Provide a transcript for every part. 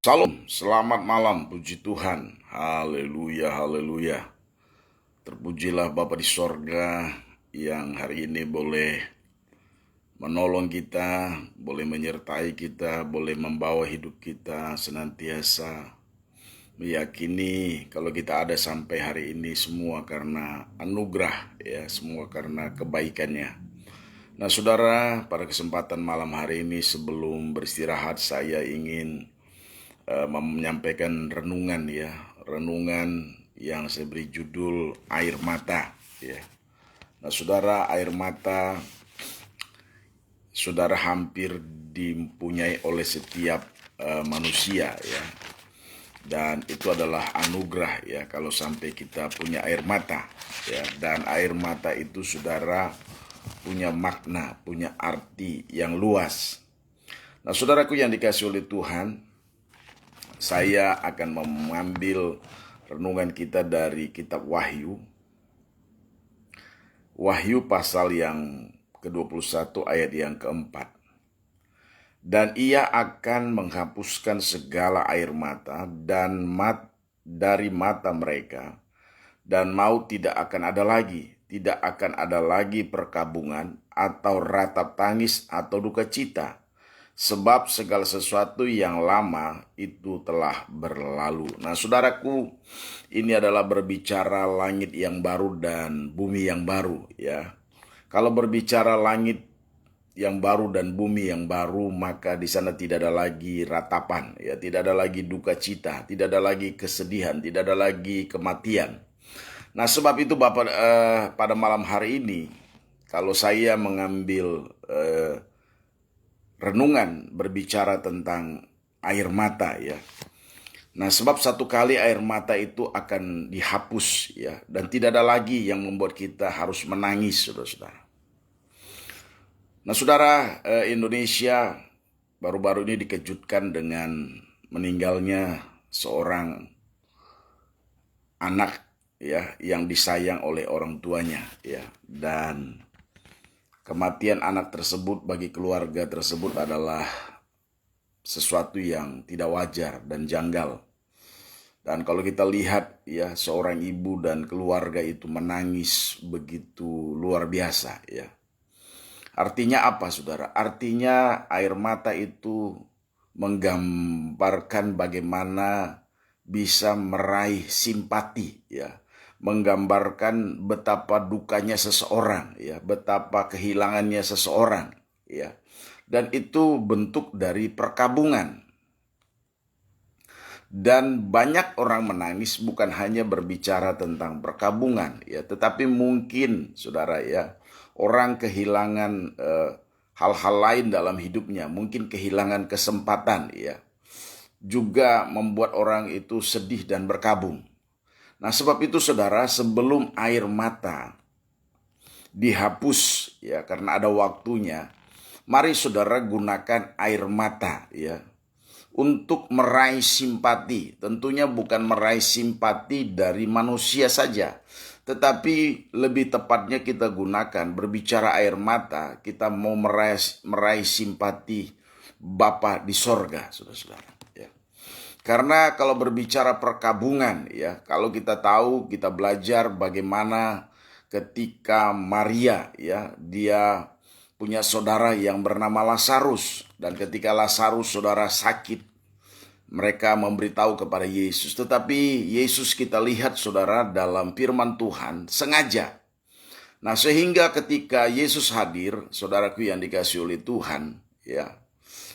Salam, selamat malam, puji Tuhan. Haleluya, haleluya. Terpujilah Bapa di sorga yang hari ini boleh menolong kita, boleh menyertai kita, boleh membawa hidup kita senantiasa meyakini kalau kita ada sampai hari ini semua karena anugerah, ya, semua karena kebaikannya. Nah, saudara, pada kesempatan malam hari ini sebelum beristirahat saya ingin menyampaikan renungan, ya, renungan yang saya beri judul air mata, ya. Nah, saudara, air mata saudara hampir dipunyai oleh setiap manusia, ya, dan itu adalah anugerah, ya, kalau sampai kita punya air mata, ya. Dan air mata itu saudara punya makna, punya arti yang luas. Nah, saudaraku yang dikasih oleh Tuhan, saya akan mengambil renungan kita dari kitab Wahyu. Wahyu pasal yang ke-21 ayat yang ke-4. Dan ia akan menghapuskan segala air mata dan dari mata mereka, dan maut tidak akan ada lagi. Tidak akan ada lagi perkabungan atau ratap tangis atau duka cita. Sebab segala sesuatu yang lama itu telah berlalu. Nah, saudaraku, ini adalah berbicara langit yang baru dan bumi yang baru, ya. Kalau berbicara langit yang baru dan bumi yang baru, maka di sana tidak ada lagi ratapan, ya, tidak ada lagi duka cita, tidak ada lagi kesedihan, tidak ada lagi kematian. Nah, sebab itu Bapak, pada malam hari ini, kalau saya mengambil renungan berbicara tentang air mata, ya. Nah, sebab satu kali air mata itu akan dihapus, ya, dan tidak ada lagi yang membuat kita harus menangis, saudara-saudara. Nah, saudara, Indonesia baru-baru ini dikejutkan dengan meninggalnya seorang anak, ya, yang disayang oleh orang tuanya, ya. Dan kematian anak tersebut bagi keluarga tersebut adalah sesuatu yang tidak wajar dan janggal. Dan kalau kita lihat, ya, seorang ibu dan keluarga itu menangis begitu luar biasa, ya. Artinya apa, saudara? Artinya air mata itu menggambarkan bagaimana bisa meraih simpati, ya. Menggambarkan betapa dukanya seseorang, ya, betapa kehilangannya seseorang, ya. Dan itu bentuk dari perkabungan. Dan banyak orang menangis bukan hanya berbicara tentang perkabungan, ya, tetapi mungkin, saudara, ya, orang kehilangan hal-hal lain dalam hidupnya, mungkin kehilangan kesempatan, ya, juga membuat orang itu sedih dan berkabung. Nah, sebab itu, saudara, sebelum air mata dihapus, ya, karena ada waktunya, mari saudara gunakan air mata, ya, untuk meraih simpati. Tentunya bukan meraih simpati dari manusia saja, tetapi lebih tepatnya kita gunakan berbicara air mata, kita mau meraih simpati Bapa di sorga, saudara-saudara, ya. Karena kalau berbicara perkabungan, ya, kalau kita tahu, kita belajar bagaimana ketika Maria, ya, dia punya saudara yang bernama Lazarus, dan ketika Lazarus saudara sakit, mereka memberitahu kepada Yesus. Tetapi Yesus kita lihat, saudara, dalam firman Tuhan sengaja. Nah, sehingga ketika Yesus hadir, saudaraku yang dikasih oleh Tuhan, ya,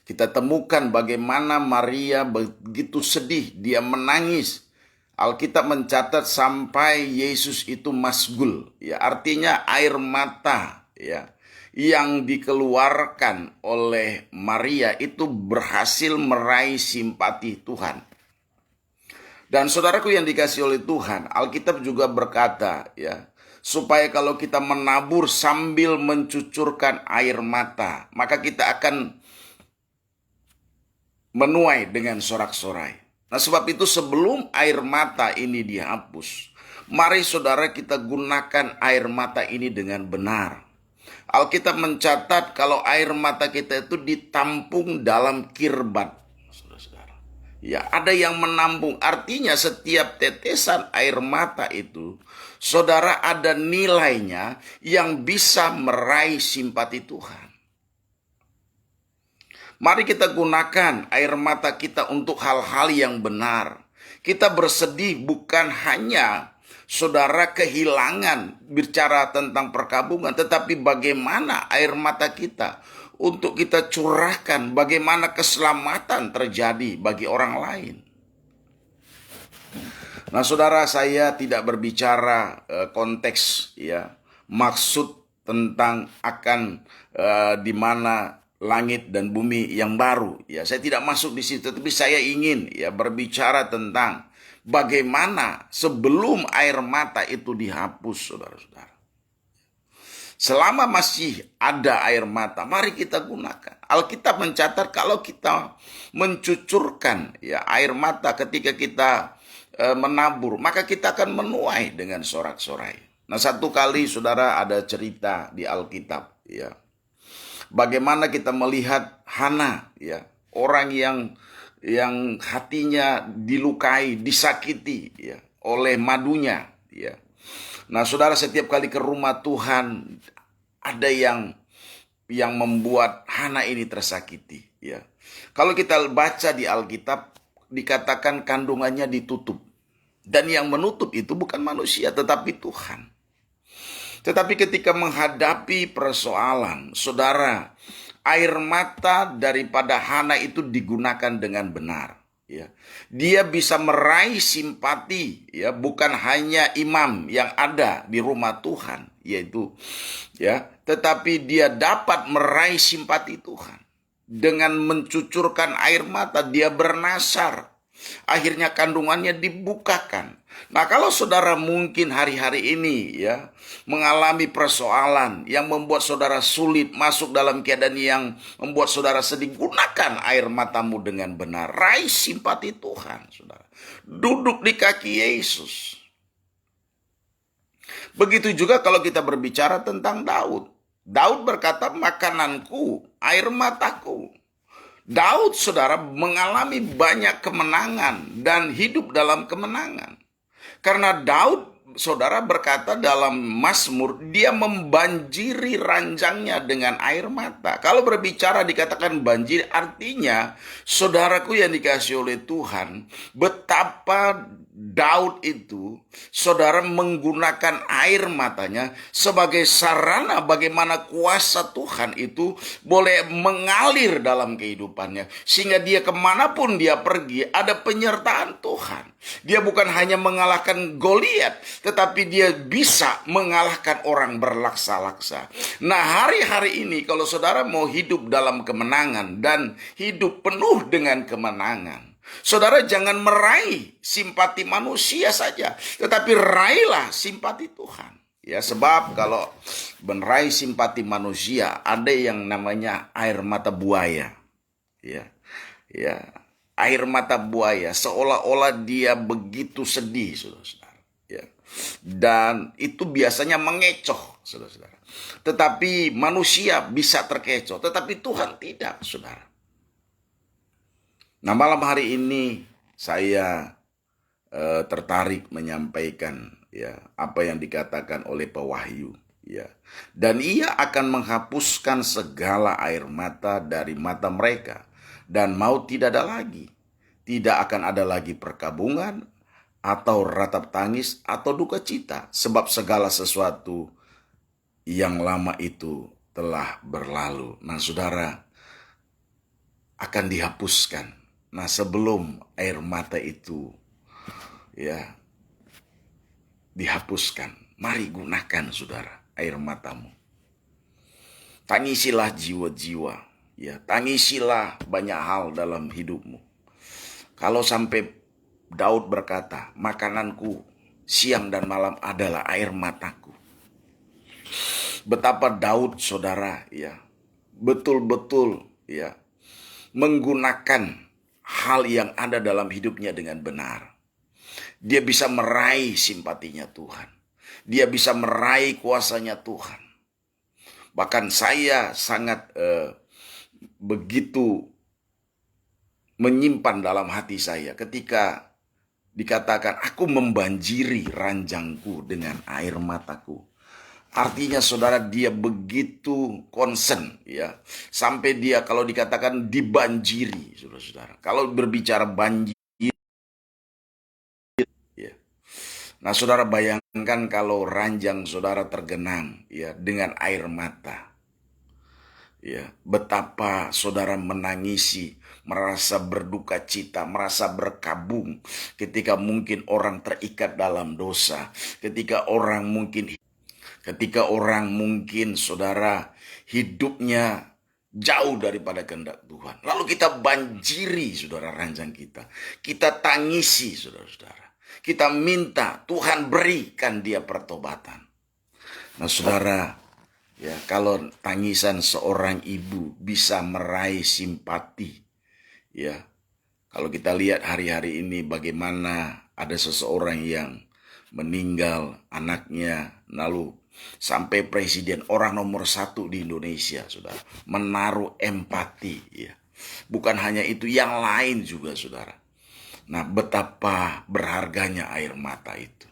kita temukan bagaimana Maria begitu sedih, dia menangis. Alkitab mencatat sampai Yesus itu masgul, ya, artinya air mata, ya, yang dikeluarkan oleh Maria itu berhasil meraih simpati Tuhan. Dan saudaraku yang dikasih oleh Tuhan, Alkitab juga berkata, ya, supaya kalau kita menabur sambil mencucurkan air mata, maka kita akan menuai dengan sorak-sorai. Nah, sebab itu sebelum air mata ini dihapus, mari saudara kita gunakan air mata ini dengan benar. Alkitab mencatat kalau air mata kita itu ditampung dalam kirbat, saudara-saudara. Ya, ada yang menampung. Artinya setiap tetesan air mata itu, saudara, ada nilainya yang bisa meraih simpati Tuhan. Mari kita gunakan air mata kita untuk hal-hal yang benar. Kita bersedih bukan hanya, saudara, kehilangan bicara tentang perkabungan, tetapi bagaimana air mata kita untuk kita curahkan, bagaimana keselamatan terjadi bagi orang lain. Nah, saudara, saya tidak berbicara konteks, ya, maksud tentang akan di mana langit dan bumi yang baru. Ya, saya tidak masuk di situ, tapi saya ingin, ya, berbicara tentang bagaimana sebelum air mata itu dihapus, saudara-saudara. Selama masih ada air mata, mari kita gunakan. Alkitab mencatat kalau kita mencucurkan, ya, air mata ketika kita menabur, maka kita akan menuai dengan sorak-sorai. Nah, satu kali, saudara, ada cerita di Alkitab, ya, bagaimana kita melihat Hana, ya, orang yang hatinya dilukai, disakiti, ya, oleh madunya, ya. Nah, saudara, setiap kali ke rumah Tuhan ada yang membuat Hana ini tersakiti, ya. Kalau kita baca di Alkitab dikatakan kandungannya ditutup, dan yang menutup itu bukan manusia tetapi Tuhan. Tetapi ketika menghadapi persoalan, saudara, air mata daripada Hana itu digunakan dengan benar. Ya, dia bisa meraih simpati, ya, bukan hanya imam yang ada di rumah Tuhan, yaitu, ya, tetapi dia dapat meraih simpati Tuhan dengan mencucurkan air mata. Dia bernasar, akhirnya kandungannya dibukakan. Nah, kalau saudara mungkin hari-hari ini, ya, mengalami persoalan yang membuat saudara sulit, masuk dalam keadaan yang membuat saudara sedih, gunakan air matamu dengan benar. Raih simpati Tuhan, saudara. Duduk di kaki Yesus. Begitu juga kalau kita berbicara tentang Daud. Daud berkata, makananku, air mataku. Daud, saudara, mengalami banyak kemenangan dan hidup dalam kemenangan. Karena Daud, saudara, berkata dalam Mazmur, dia membanjiri ranjangnya dengan air mata. Kalau berbicara dikatakan banjir, artinya, saudaraku yang dikasihi oleh Tuhan, betapa Daud itu, saudara, menggunakan air matanya sebagai sarana bagaimana kuasa Tuhan itu boleh mengalir dalam kehidupannya. Sehingga dia kemanapun dia pergi, ada penyertaan Tuhan. Dia bukan hanya mengalahkan Goliat, tetapi dia bisa mengalahkan orang berlaksa-laksa. Nah, hari-hari ini kalau saudara mau hidup dalam kemenangan dan hidup penuh dengan kemenangan, saudara jangan meraih simpati manusia saja, tetapi raihlah simpati Tuhan. Ya, sebab kalau meraih simpati manusia, ada yang namanya air mata buaya. Ya, air mata buaya, seolah-olah dia begitu sedih, saudara-saudara. Ya. Dan itu biasanya mengecoh, saudara-saudara. Tetapi manusia bisa terkecoh, tetapi Tuhan tidak, saudara. Nah, malam hari ini saya tertarik menyampaikan, ya, apa yang dikatakan oleh pewahyu, ya. Dan ia akan menghapuskan segala air mata dari mata mereka, dan maut tidak ada lagi. Tidak akan ada lagi perkabungan atau ratap tangis atau duka cita, sebab segala sesuatu yang lama itu telah berlalu. Nah, saudara, akan dihapuskan. Nah, sebelum air mata itu, ya, dihapuskan, mari gunakan, saudara, air matamu. Tangisilah jiwa-jiwa, ya, tangisilah banyak hal dalam hidupmu. Kalau sampai Daud berkata, makananku siang dan malam adalah air mataku. Betapa Daud, saudara, ya, betul-betul, ya, menggunakan hal yang ada dalam hidupnya dengan benar. Dia bisa meraih simpatinya Tuhan. Dia bisa meraih kuasanya Tuhan. Bahkan saya sangat begitu menyimpan dalam hati saya ketika dikatakan aku membanjiri ranjangku dengan air mataku. Artinya saudara, dia begitu concern ya, sampai dia kalau dikatakan dibanjiri, saudara-saudara. Kalau berbicara banjir ya. Nah, saudara bayangkan kalau ranjang saudara tergenang ya dengan air mata. Ya, betapa saudara menangisi, merasa berduka cita, merasa berkabung ketika mungkin orang terikat dalam dosa, ketika orang mungkin saudara hidupnya jauh daripada kehendak Tuhan. Lalu kita banjiri saudara ranjang kita. Kita tangisi saudara-saudara. Kita minta Tuhan berikan dia pertobatan. Nah saudara, ya, kalau tangisan seorang ibu bisa meraih simpati, ya. Kalau kita lihat hari-hari ini bagaimana ada seseorang yang meninggal anaknya, lalu sampai presiden orang nomor 1 di Indonesia, saudara, menaruh empati, ya. Bukan hanya itu, yang lain juga, saudara. Nah, betapa berharganya air mata itu.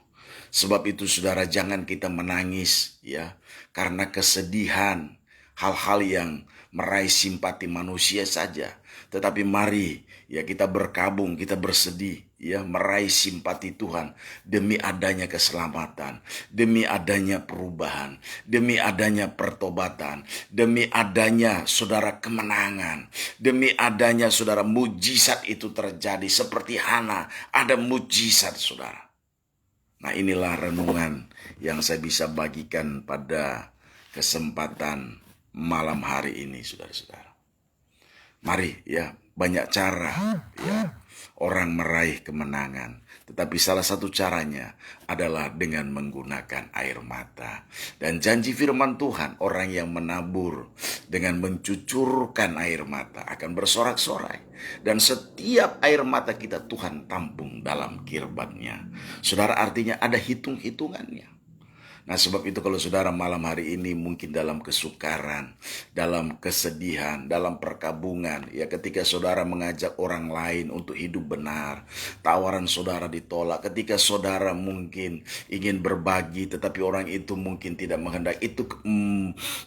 Sebab itu saudara, jangan kita menangis ya karena kesedihan, hal-hal yang meraih simpati manusia saja. Tetapi mari ya kita berkabung, kita bersedih ya meraih simpati Tuhan demi adanya keselamatan, demi adanya perubahan, demi adanya pertobatan, demi adanya saudara kemenangan, demi adanya saudara mujizat itu terjadi seperti Hana, ada mujizat saudara. Nah, inilah renungan yang saya bisa bagikan pada kesempatan malam hari ini, saudara-saudara. Mari ya, banyak cara ya orang meraih kemenangan. Tetapi salah satu caranya adalah dengan menggunakan air mata. Dan janji firman Tuhan, orang yang menabur dengan mencucurkan air mata akan bersorak-sorai. Dan setiap air mata kita Tuhan tampung dalam kirbatnya. Saudara, artinya ada hitung-hitungannya. Nah, sebab itu kalau saudara malam hari ini mungkin dalam kesukaran, dalam kesedihan, dalam perkabungan, ya ketika saudara mengajak orang lain untuk hidup benar, tawaran saudara ditolak, ketika saudara mungkin ingin berbagi tetapi orang itu mungkin tidak menghendaki, itu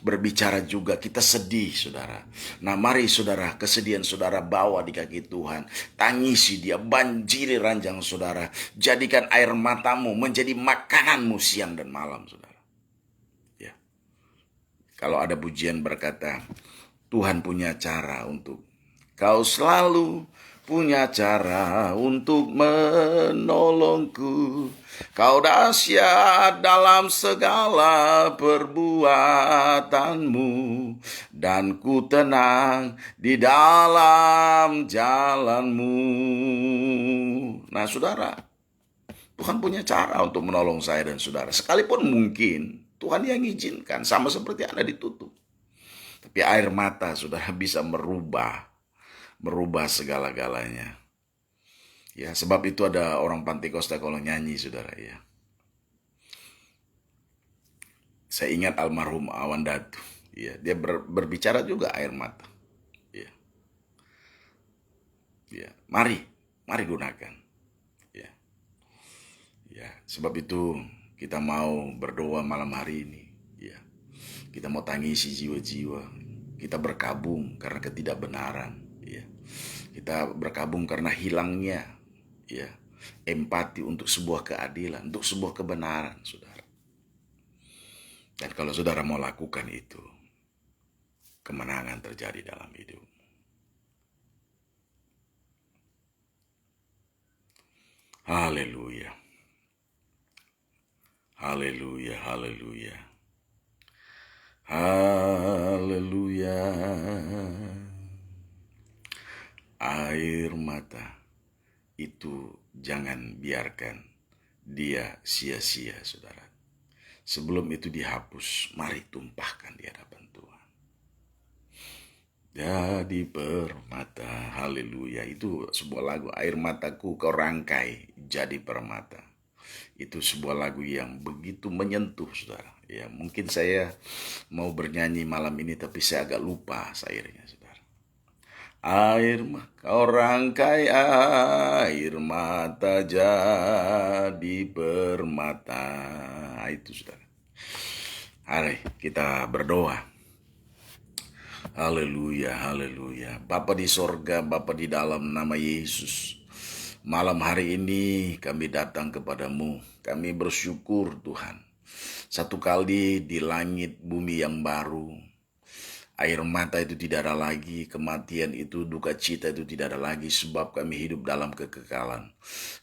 berbicara juga, kita sedih saudara. Nah, mari saudara, kesedihan saudara bawa di kaki Tuhan, tangisi dia, banjiri ranjang saudara, jadikan air matamu menjadi makananmu siang dan malam. Saudara. Ya. Kalau ada pujian berkata, Tuhan punya cara untuk, kau selalu punya cara untuk menolongku. Kau dahsyat dalam segala perbuatanmu, dan ku tenang di dalam jalanmu. Nah saudara, Tuhan punya cara untuk menolong saya dan saudara. Sekalipun mungkin Tuhan yang izinkan, sama seperti Anda ditutup. Tapi air mata saudara bisa merubah segala-galanya. Ya, sebab itu ada orang Pantekosta kalau nyanyi saudara ya. Saya ingat almarhum Awan Datu. Ya, dia berbicara juga air mata. Ya. Ya, mari gunakan. Ya, sebab itu kita mau berdoa malam hari ini. Ya, kita mau tangisi jiwa-jiwa. Kita berkabung karena ketidakbenaran. Ya, kita berkabung karena hilangnya ya empati untuk sebuah keadilan, untuk sebuah kebenaran, saudara. Dan kalau saudara mau lakukan itu, kemenangan terjadi dalam hidup. Haleluya. Haleluya, haleluya. Haleluya. Air mata itu jangan biarkan dia sia-sia, saudara. Sebelum itu dihapus, mari tumpahkan di hadapan Tuhan. Jadi permata, haleluya. Itu sebuah lagu, air mataku kau rangkai jadi permata. Itu sebuah lagu yang begitu menyentuh, saudara. Ya, mungkin saya mau bernyanyi malam ini, tapi saya agak lupa sairnya, saudara. Kau rangkai air mata jadi permata. Itu saudara. Mari kita berdoa. Haleluya, haleluya. Bapa di sorga, Bapa di dalam nama Yesus. Malam hari ini kami datang kepadamu. Kami bersyukur Tuhan. Satu kali di langit bumi yang baru, air mata itu tidak ada lagi, kematian itu, duka cita itu tidak ada lagi, sebab kami hidup dalam kekekalan.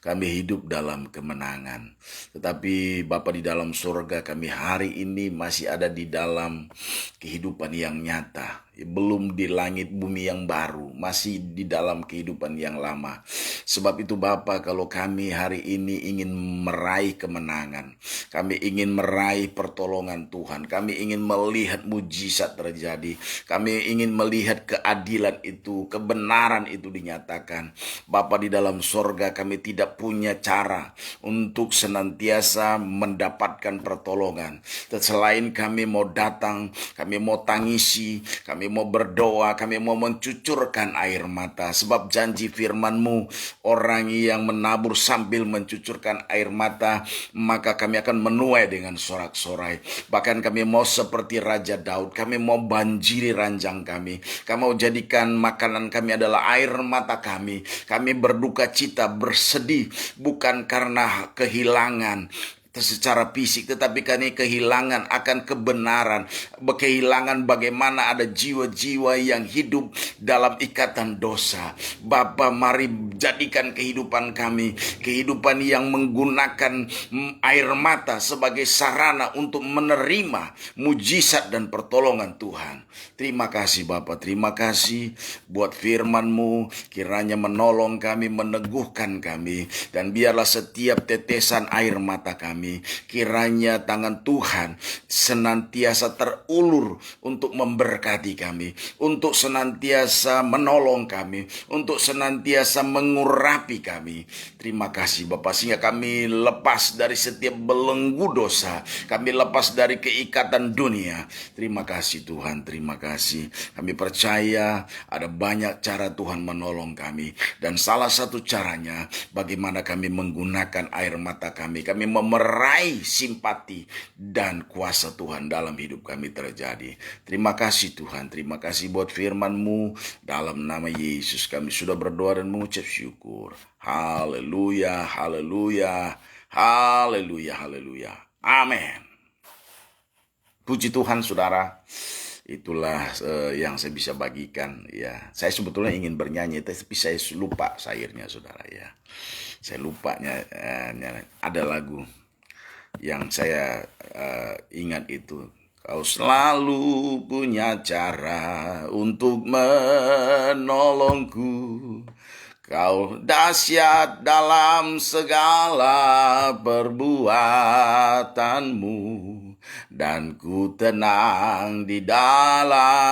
Kami hidup dalam kemenangan. Tetapi Bapa di dalam surga, kami hari ini masih ada di dalam kehidupan yang nyata. Belum di langit bumi yang baru, masih di dalam kehidupan yang lama. Sebab itu Bapa, kalau kami hari ini ingin meraih kemenangan, kami ingin meraih pertolongan Tuhan, kami ingin melihat mujizat terjadi, kami ingin melihat keadilan itu, kebenaran itu dinyatakan. Bapa di dalam sorga, kami tidak punya cara untuk senantiasa mendapatkan pertolongan. Selain kami mau datang, kami mau tangisi, kami mau berdoa, kami mau mencucurkan air mata. Sebab janji firman-Mu, orang yang menabur sambil mencucurkan air mata, maka kami akan menuai dengan sorak-sorai. Bahkan kami mau seperti Raja Daud, kami mau banjiri ranjang kami. Kami mau jadikan makanan kami adalah air mata kami. Kami berduka cita, bersedih, bukan karena kehilangan secara fisik, tetapi kami kehilangan akan kebenaran, kehilangan bagaimana ada jiwa-jiwa yang hidup dalam ikatan dosa. Bapa, mari jadikan kehidupan kami kehidupan yang menggunakan air mata sebagai sarana untuk menerima mujizat dan pertolongan Tuhan. Terima kasih Bapa, terima kasih buat firman-Mu, kiranya menolong kami, meneguhkan kami, dan biarlah setiap tetesan air mata kami, kiranya tangan Tuhan senantiasa terulur untuk memberkati kami, untuk senantiasa menolong kami, untuk senantiasa mengurapi kami. Terima kasih Bapa, sehingga kami lepas dari setiap belenggu dosa, kami lepas dari keikatan dunia. Terima kasih Tuhan, terima kasih. Kami percaya ada banyak cara Tuhan menolong kami, dan salah satu caranya bagaimana kami menggunakan air mata kami. Kami meraih simpati dan kuasa Tuhan dalam hidup kami terjadi. Terima kasih Tuhan, terima kasih buat firman-Mu. Dalam nama Yesus kami sudah berdoa dan mengucap syukur. Haleluya, haleluya, haleluya, haleluya. Amin. Puji Tuhan saudara. Itulah yang saya bisa bagikan ya. Saya sebetulnya ingin bernyanyi, tapi saya lupa syairnya saudara ya. Saya lupanya ada lagu yang saya ingat itu. Kau selalu punya cara untuk menolongku. Kau dahsyat dalam segala perbuatanmu, dan ku tenang di dalam